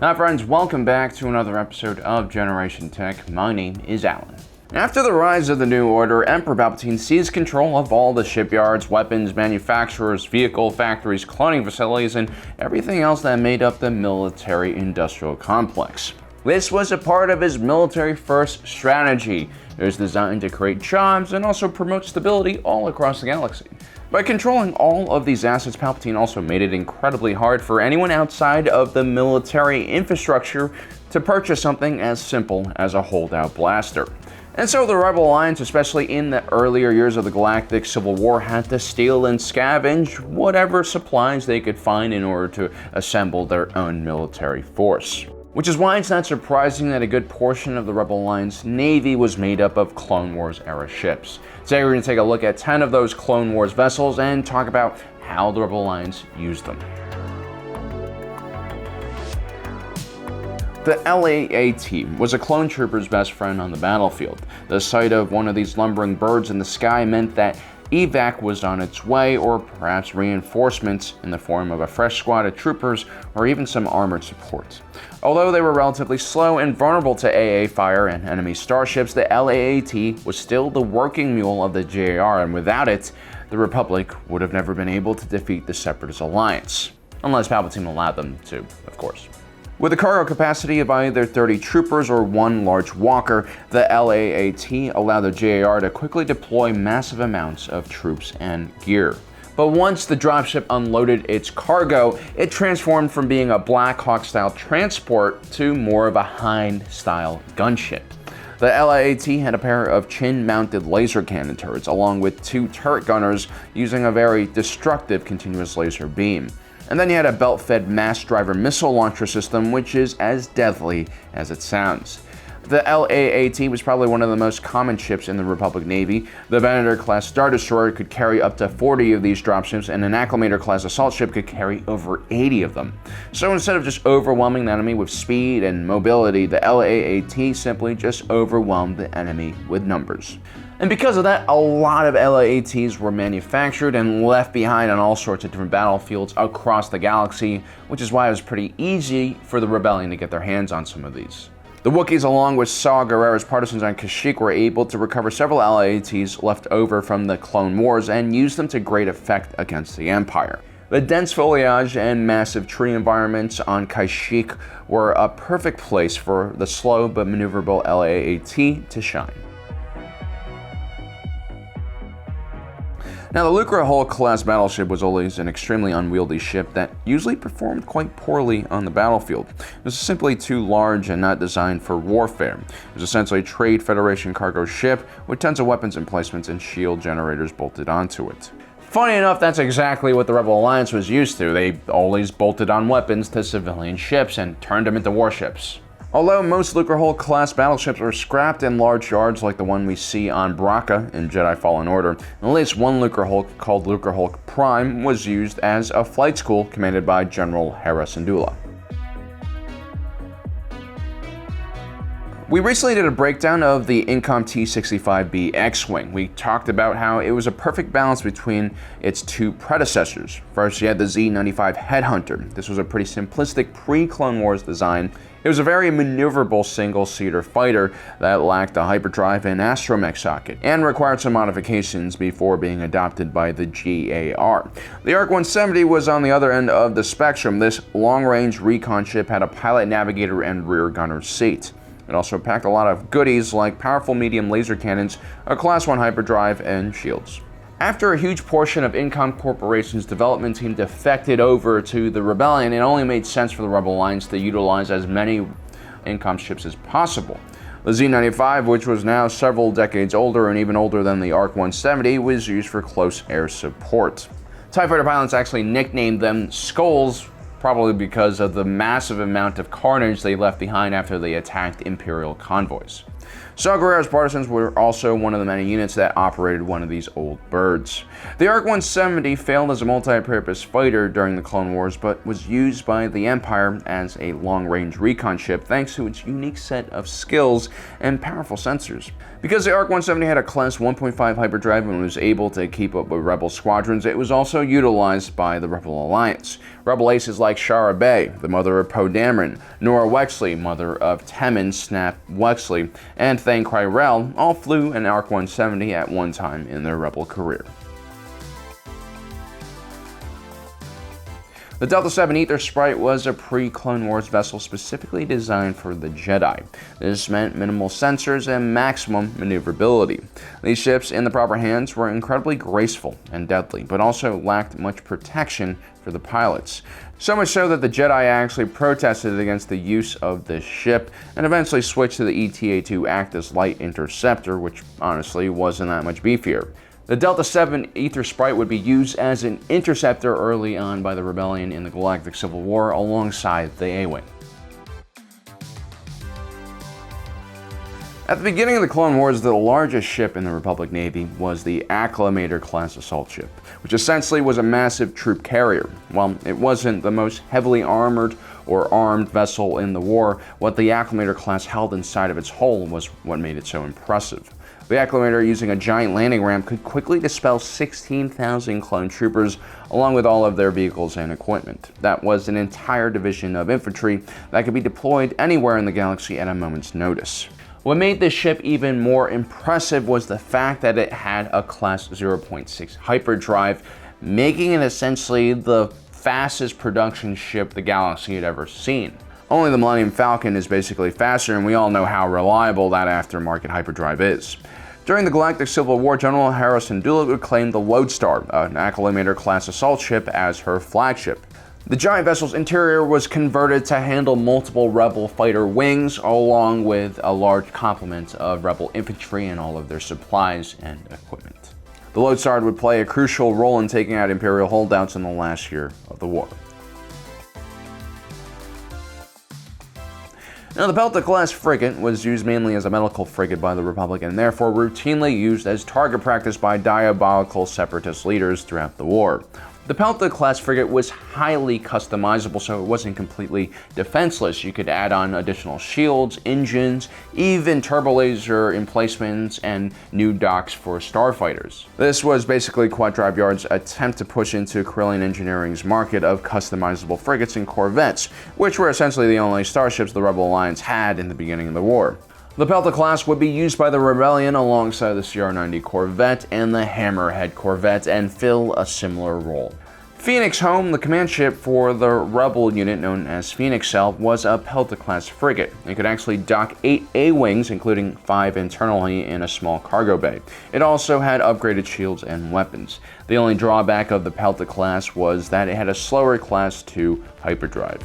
Hi friends, welcome back to another episode of Generation Tech. My name is Alan. After the rise of the New Order, Emperor Palpatine seized control of all the shipyards, weapons, manufacturers, vehicle factories, cloning facilities, and everything else that made up the military-industrial complex. This was a part of his military-first strategy. It was designed to create jobs and also promote stability all across the galaxy. By controlling all of these assets, Palpatine also made it incredibly hard for anyone outside of the military infrastructure to purchase something as simple as a holdout blaster. And so the Rebel Alliance, especially in the earlier years of the Galactic Civil War, had to steal and scavenge whatever supplies they could find in order to assemble their own military force. Which is why it's not surprising that a good portion of the Rebel Alliance Navy was made up of Clone Wars era ships. Today we're going to take a look at 10 of those Clone Wars vessels and talk about how the Rebel Alliance used them. The LAAT was a clone trooper's best friend on the battlefield. The sight of one of these lumbering birds in the sky meant that evac was on its way, or perhaps reinforcements in the form of a fresh squad of troopers or even some armored support. Although they were relatively slow and vulnerable to AA fire and enemy starships, the LAAT was still the working mule of the JAR, and without it, the Republic would have never been able to defeat the Separatist Alliance. Unless Palpatine allowed them to, of course. With a cargo capacity of either 30 troopers or one large walker, the LAAT allowed the JAR to quickly deploy massive amounts of troops and gear. But once the dropship unloaded its cargo, it transformed from being a Black Hawk-style transport to more of a Hind-style gunship. The LAAT had a pair of chin-mounted laser cannon turrets, along with 2 turret gunners using a very destructive continuous laser beam. And then you had a belt-fed mass driver missile launcher system, which is as deadly as it sounds. The LAAT was probably one of the most common ships in the Republic Navy. The Venator-class Star Destroyer could carry up to 40 of these dropships, and an Acclamator-class assault ship could carry over 80 of them. So instead of just overwhelming the enemy with speed and mobility, the LAAT simply just overwhelmed the enemy with numbers. And because of that, a lot of LAATs were manufactured and left behind on all sorts of different battlefields across the galaxy, which is why it was pretty easy for the Rebellion to get their hands on some of these. The Wookiees, along with Saw Gerrera's partisans on Kashyyyk, were able to recover several LAATs left over from the Clone Wars and use them to great effect against the Empire. The dense foliage and massive tree environments on Kashyyyk were a perfect place for the slow but maneuverable LAAT to shine. Now, the Lucre Hulk-class battleship was always an extremely unwieldy ship that usually performed quite poorly on the battlefield. It was simply too large and not designed for warfare. It was essentially a Trade Federation cargo ship with tons of weapons emplacements and shield generators bolted onto it. Funny enough, that's exactly what the Rebel Alliance was used to. They always bolted on weapons to civilian ships and turned them into warships. Although most Lucre Hulk-class battleships were scrapped in large yards like the one we see on Bracca in Jedi Fallen Order, at least one Lucre Hulk, called Lucre Hulk Prime, was used as a flight school commanded by General Hera Syndulla. We recently did a breakdown of the Incom T-65B X-Wing. We talked about how it was a perfect balance between its 2 predecessors. First, you had the Z-95 Headhunter. This was a pretty simplistic pre-Clone Wars design. It was a very maneuverable single-seater fighter that lacked a hyperdrive and astromech socket, and required some modifications before being adopted by the GAR. The ARC-170 was on the other end of the spectrum. This long-range recon ship had a pilot, navigator, and rear gunner seat. It also packed a lot of goodies like powerful medium laser cannons, a Class 1 hyperdrive, and shields. After a huge portion of Incom Corporation's development team defected over to the Rebellion, it only made sense for the Rebel Alliance to utilize as many Incom ships as possible. The Z-95, which was now several decades older and even older than the ARC-170, was used for close air support. TIE fighter pilots actually nicknamed them Skulls, probably because of the massive amount of carnage they left behind after they attacked Imperial convoys. Saw Gerrera's partisans were also one of the many units that operated one of these old birds. The ARC-170 failed as a multi-purpose fighter during the Clone Wars, but was used by the Empire as a long-range recon ship thanks to its unique set of skills and powerful sensors. Because the ARC-170 had a Class 1.5 hyperdrive and was able to keep up with Rebel squadrons, it was also utilized by the Rebel Alliance. Rebel aces like Shara Bey, the mother of Poe Dameron, Nora Wexley, mother of Temmin Snap Wexley, and Thane Cryrell all flew an ARC-170 at one time in their Rebel career. The Delta VII Aether Sprite was a pre-Clone Wars vessel specifically designed for the Jedi. This meant minimal sensors and maximum maneuverability. These ships, in the proper hands, were incredibly graceful and deadly, but also lacked much protection for the pilots. So much so that the Jedi actually protested against the use of this ship, and eventually switched to the ETA-2 Actis Light Interceptor, which honestly wasn't that much beefier. The Delta VII Aether Sprite would be used as an interceptor early on by the Rebellion in the Galactic Civil War alongside the A-Wing. At the beginning of the Clone Wars, the largest ship in the Republic Navy was the Acclamator class assault ship, which essentially was a massive troop carrier. While it wasn't the most heavily armored or armed vessel in the war, what the Acclamator class held inside of its hull was what made it so impressive. The Acclamator, using a giant landing ramp, could quickly dispel 16,000 clone troopers along with all of their vehicles and equipment. That was an entire division of infantry that could be deployed anywhere in the galaxy at a moment's notice. What made this ship even more impressive was the fact that it had a Class 0.6 hyperdrive, making it essentially the fastest production ship the galaxy had ever seen. Only the Millennium Falcon is basically faster, and we all know how reliable that aftermarket hyperdrive is. During the Galactic Civil War, General Harrison Doolittle would claim the Lodestar, an Acclamator-class assault ship, as her flagship. The giant vessel's interior was converted to handle multiple Rebel fighter wings, along with a large complement of Rebel infantry and all of their supplies and equipment. The Lodestar would play a crucial role in taking out Imperial holdouts in the last year of the war. Now, the Pelta-class frigate was used mainly as a medical frigate by the Republic and therefore routinely used as target practice by diabolical separatist leaders throughout the war. The Pelta-class frigate was highly customizable, so it wasn't completely defenseless. You could add on additional shields, engines, even turbolaser emplacements, and new docks for starfighters. This was basically Quadrive Yard's attempt to push into Corellian Engineering's market of customizable frigates and corvettes, which were essentially the only starships the Rebel Alliance had in the beginning of the war. The Pelta class would be used by the Rebellion alongside the CR-90 Corvette and the Hammerhead Corvette and fill a similar role. Phoenix Home, the command ship for the Rebel unit known as Phoenix Cell, was a Pelta-class frigate. It could actually dock 8 A-wings, including 5 internally in a small cargo bay. It also had upgraded shields and weapons. The only drawback of the Pelta class was that it had a slower Class 2 hyperdrive.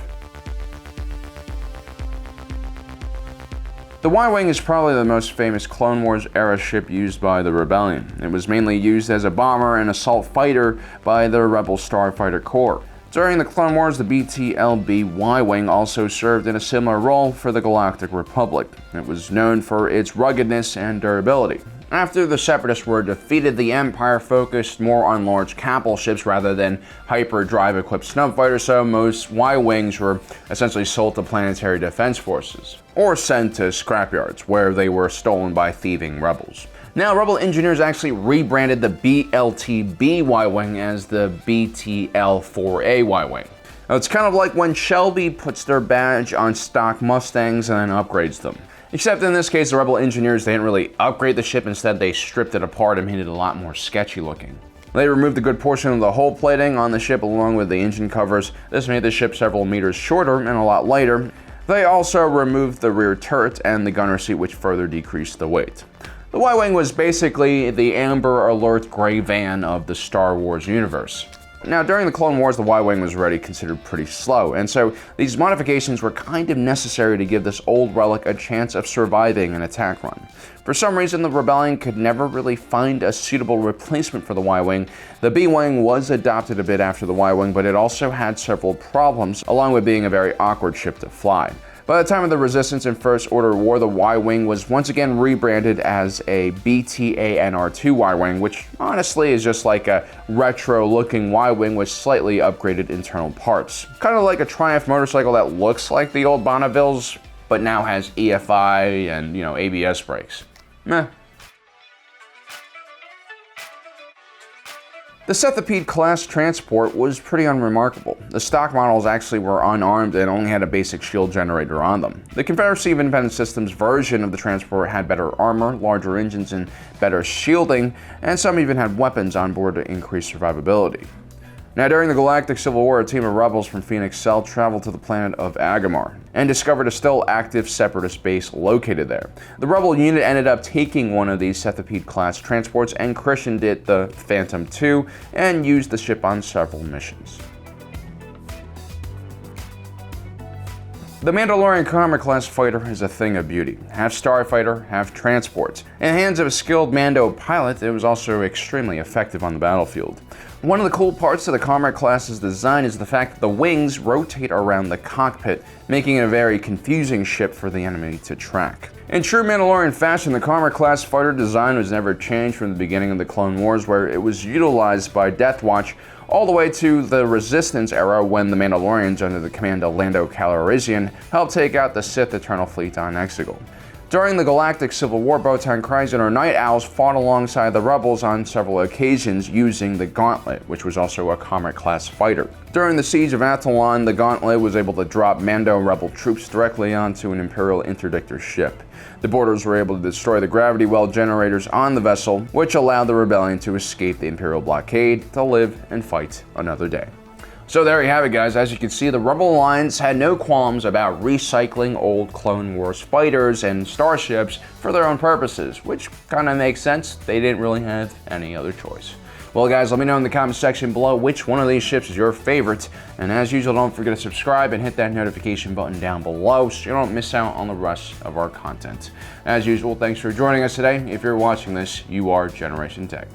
The Y-Wing is probably the most famous Clone Wars era ship used by the Rebellion. It was mainly used as a bomber and assault fighter by the Rebel Starfighter Corps. During the Clone Wars, the BTLB Y-Wing also served in a similar role for the Galactic Republic. It was known for its ruggedness and durability. After the Separatists were defeated, the Empire focused more on large capital ships rather than hyperdrive-equipped snub fighters, so most Y-Wings were essentially sold to planetary defense forces, or sent to scrapyards, where they were stolen by thieving rebels. Now, Rebel engineers actually rebranded the BLTB Y-Wing as the BTL-4A Y-Wing. Now, it's kind of like when Shelby puts their badge on stock Mustangs and then upgrades them. Except in this case, the Rebel engineers, they didn't really upgrade the ship. Instead, they stripped it apart and made it a lot more sketchy looking. They removed a good portion of the hull plating on the ship along with the engine covers. This made the ship several meters shorter and a lot lighter. They also removed the rear turret and the gunner seat, which further decreased the weight. The Y-Wing was basically the Amber Alert gray van of the Star Wars universe. Now, during the Clone Wars, the Y-Wing was already considered pretty slow, and so these modifications were kind of necessary to give this old relic a chance of surviving an attack run. For some reason, the Rebellion could never really find a suitable replacement for the Y-Wing. The B-Wing was adopted a bit after the Y-Wing, but it also had several problems, along with being a very awkward ship to fly. By the time of the Resistance and First Order War, the Y-Wing was once again rebranded as a BTANR-2 Y-Wing, which honestly is just like a retro-looking Y-Wing with slightly upgraded internal parts. Kind of like a Triumph motorcycle that looks like the old Bonnevilles, but now has EFI and, ABS brakes. Meh. The Cephalid class transport was pretty unremarkable. The stock models actually were unarmed and only had a basic shield generator on them. The Confederacy of Independent Systems version of the transport had better armor, larger engines, and better shielding, and some even had weapons on board to increase survivability. Now, during the Galactic Civil War, a team of rebels from Phoenix Cell traveled to the planet of Agamar and discovered a still active separatist base located there. The rebel unit ended up taking one of these Cephalid-class transports and christened it the Phantom II and used the ship on several missions. The Mandalorian Kom'rk class fighter is a thing of beauty. Half starfighter, half transport. In the hands of a skilled Mando pilot, it was also extremely effective on the battlefield. One of the cool parts of the Kom'rk class's design is the fact that the wings rotate around the cockpit, making it a very confusing ship for the enemy to track. In true Mandalorian fashion, the Kom'rk class fighter design was never changed from the beginning of the Clone Wars, where it was utilized by Death Watch all the way to the Resistance era when the Mandalorians under the command of Lando Calrissian helped take out the Sith Eternal Fleet on Exegol. During the Galactic Civil War, Botan Kryzen or Night Owls fought alongside the rebels on several occasions using the Gauntlet, which was also a Kom'rk-class fighter. During the Siege of Attilan, the Gauntlet was able to drop Mando rebel troops directly onto an Imperial interdictor ship. The boarders were able to destroy the gravity well generators on the vessel, which allowed the rebellion to escape the Imperial blockade to live and fight another day. So there you have it, guys. As you can see, the Rebel Alliance had no qualms about recycling old Clone Wars fighters and starships for their own purposes, which kind of makes sense. They didn't really have any other choice. Well, guys, let me know in the comment section below which one of these ships is your favorite. And as usual, don't forget to subscribe and hit that notification button down below so you don't miss out on the rest of our content. As usual, thanks for joining us today. If you're watching this, you are Generation Tech.